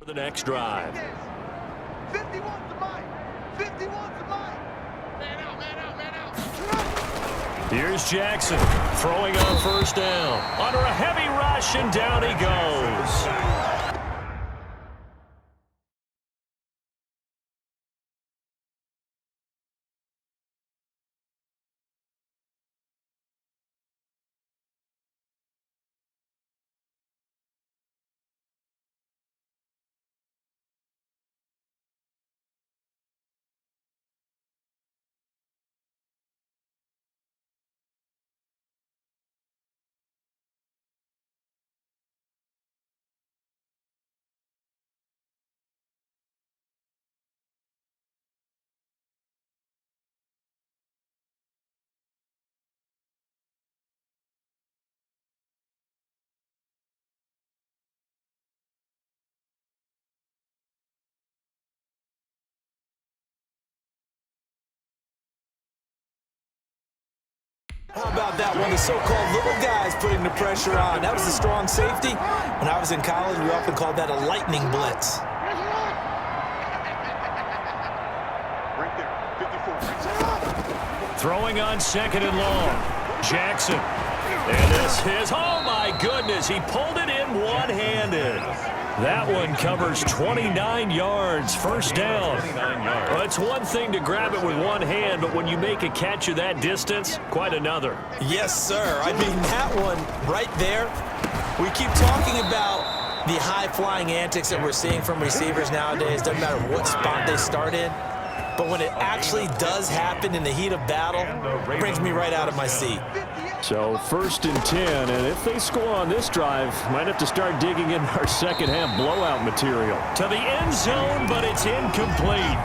For the next drive. 51 to mine. 51 to mine. Man out, man out, man out. Here's Jackson throwing on first down. Under a heavy rush, and down he goes. How about that one? The so-called little guys putting the pressure on. That was a strong safety. When I was in college, we often called that a lightning blitz. Right there, 54. Throwing on second and long. Jackson. And this is, oh my goodness, he pulled it in one-handed. That one covers 29 yards, first down. Well, it's one thing to grab it with one hand, but when you make a catch of that distance, quite another. Yes, sir. I mean, that one right there, we keep talking about the high-flying antics that we're seeing from receivers nowadays. Doesn't matter what spot they start in. But when it actually does happen in the heat of battle, it brings me right out of my seat. So 1st and 10, and if they score on this drive, might have to start digging in our second-half blowout material. To the end zone, but it's incomplete.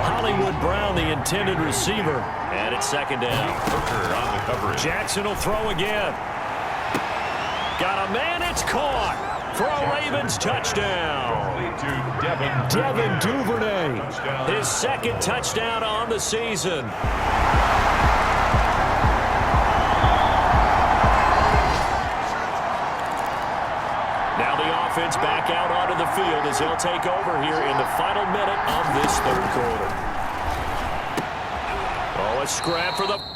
Hollywood Brown, the intended receiver. And it's second down. Jackson will throw again. Got a man, it's caught. For a Ravens touchdown. Devin Duvernay. His second touchdown on the season. Now the offense back out onto the field as he'll take over here in the final minute of this third quarter. Oh, a scrap for the...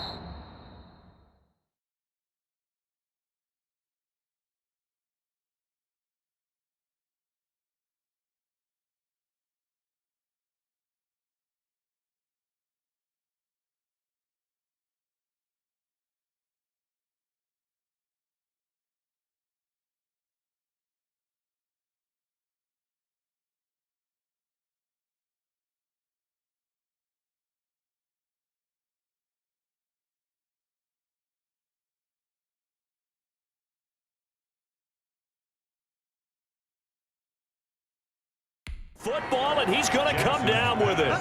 Football, and he's going to come down with it.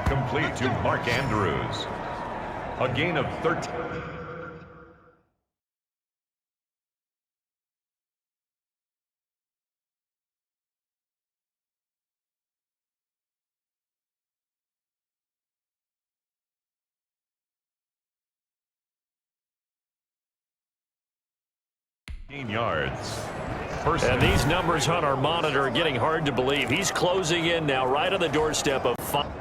Complete to Mark Andrews. A gain of 13. Yards. And these numbers on our monitor are getting hard to believe. He's closing in now right on the doorstep of 5.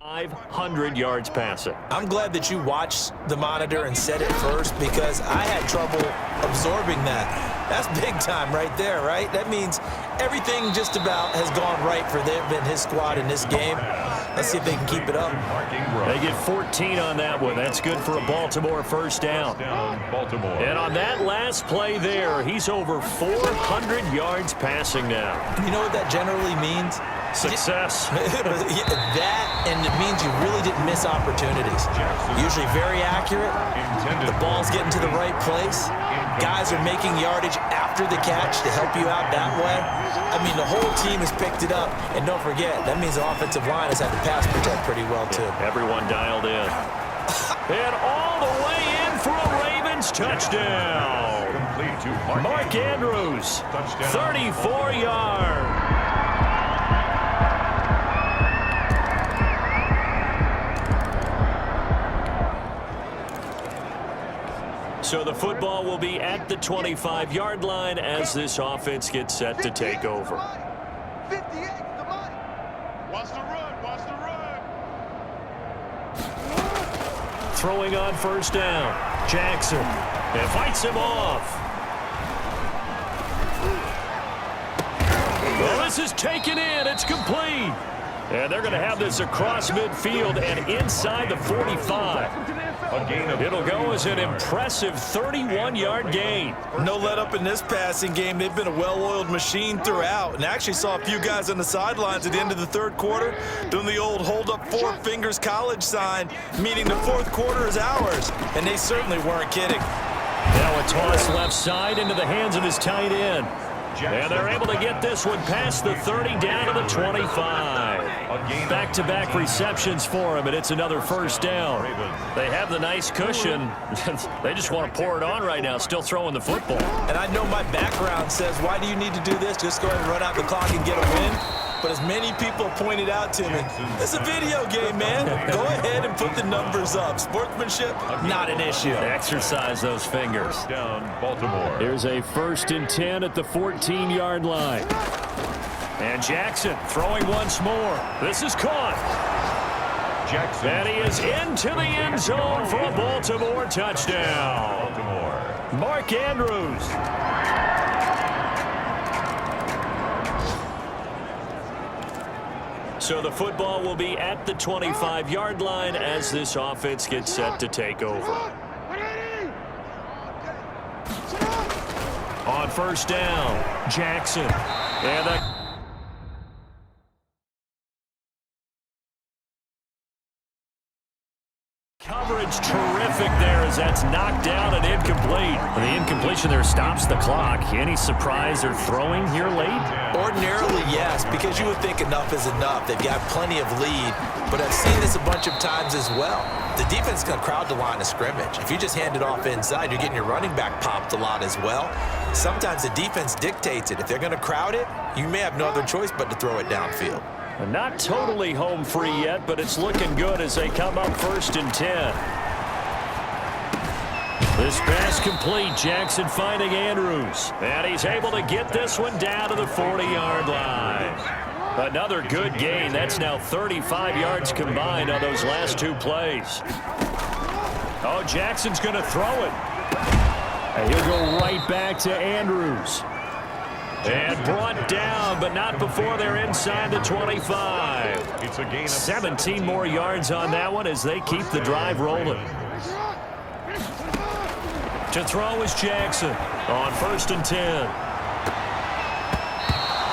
500 yards passing. I'm glad that you watched the monitor and said it first because I had trouble absorbing that. That's big time right there, right? That means everything just about has gone right for them and his squad in this game. Let's see if they can keep it up. They get 14 on that one. That's good for a Baltimore first down. And on that last play there, he's over 400 yards passing now. You know what that generally means? Success. That, and it means you really didn't miss opportunities. Usually very accurate. The ball's getting to the right place. Guys are making yardage after the catch to help you out that way. I mean, the whole team has picked it up. And don't forget, that means the offensive line has had to pass protect pretty well, too. Everyone dialed in. And all the way in for a Ravens touchdown. Mark Andrews, 34 yards. So the football will be at the 25-yard line as this offense gets set to take over. 58 to Mike. Wants to run, wants to run. Throwing on first down. Jackson. And fights him off. Well, this is taken in. It's complete. And they're going to have this across midfield and inside the 45. It'll go as an impressive 31-yard gain. No let up in this passing game. They've been a well-oiled machine throughout. And actually saw a few guys on the sidelines at the end of the third quarter doing the old hold up four fingers college sign, meaning the fourth quarter is ours. And they certainly weren't kidding. Now a toss left side into the hands of his tight end. And they're able to get this one past the 30 down to the 25. Back-to-back receptions for him, and it's another first down. They have the nice cushion. They just want to pour it on right now, still throwing the football. And I know my background says, why do you need to do this? Just go ahead and run out the clock and get a win. But as many people pointed out to me, it's a video game, man. Go ahead and put the numbers up. Sportsmanship, not an issue. Exercise those fingers. Down, Baltimore. Here's a 1st and 10 at the 14-yard line. And Jackson throwing once more. This is caught. Jackson. And he is into the end zone for a Baltimore touchdown. Baltimore. Mark Andrews. So the football will be at the 25-yard line as this offense gets set to take over. On first down, Jackson. And the coverage terrific there as that's knocked down and incomplete. The incompletion there stops the clock. Any surprise they're throwing here late? Ordinarily, yes, because you would think enough is enough. They've got plenty of lead, but I've seen this a bunch of times as well. The defense can crowd the line of scrimmage. If you just hand it off inside, you're getting your running back popped a lot as well. Sometimes the defense dictates it. If they're going to crowd it, you may have no other choice but to throw it downfield. Not totally home free yet, but it's looking good as they come up 1st and 10. This pass complete. Jackson finding Andrews. And he's able to get this one down to the 40-yard line. Another good gain. That's now 35 yards combined on those last two plays. Oh, Jackson's going to throw it. And he'll go right back to Andrews. And brought down, but not before they're inside the 25. It's a gain of 17 more yards on that one as they keep the drive rolling. To throw is Jackson on 1st and 10.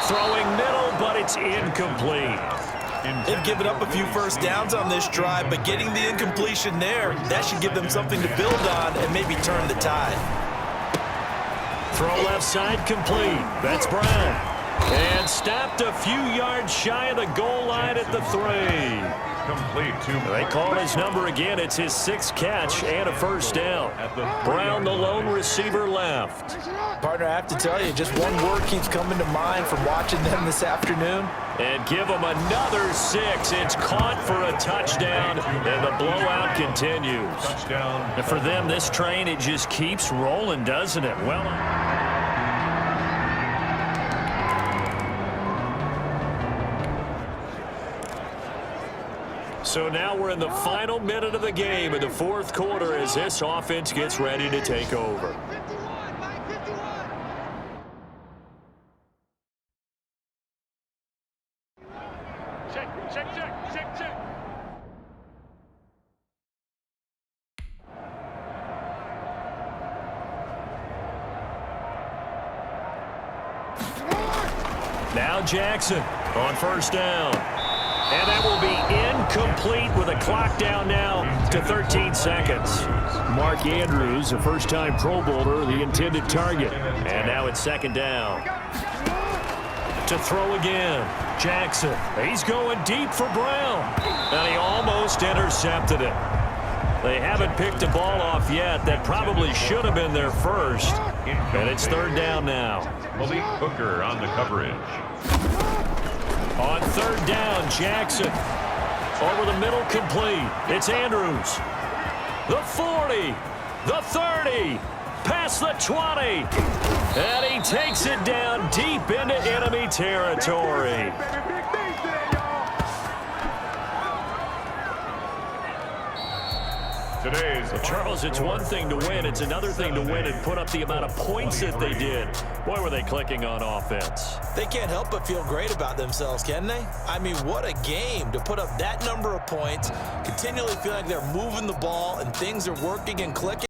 Throwing middle, but it's incomplete. They've given up a few first downs on this drive, but getting the incompletion there, that should give them something to build on and maybe turn the tide. Throw left side complete. That's Brown. And stopped a few yards shy of the goal line at the 3. complete to. They call his number again. It's his 6th catch and a first down. Brown, the lone receiver, left. Partner, I have to tell you, just one word keeps coming to mind from watching them this afternoon. And give them another 6. It's caught for a touchdown, and the blowout continues. Touchdown. And for them, this train, it just keeps rolling, doesn't it? Well, So now we're in the final minute of the game in the fourth quarter as this offense gets ready to take over. 51, Mike, 51. Check. Now Jackson on first down. And that will be incomplete with a clock down now to 13 seconds. Mark Andrews, a first-time Pro Bowler, the intended target. And now it's second down. To throw again. Jackson. He's going deep for Brown. And he almost intercepted it. They haven't picked a ball off yet. That probably should have been their first. And it's third down now. Malik Hooker on the coverage. On third down, Jackson. Over the middle, complete. It's Andrews. The 40. The 30. Past the 20. And he takes it down deep into enemy territory. Well, Charles, it's one thing to win. It's another thing to win and put up the amount of points that they did. Boy, were they clicking on offense. They can't help but feel great about themselves, can they? I mean, what a game to put up that number of points, continually feel like they're moving the ball and things are working and clicking.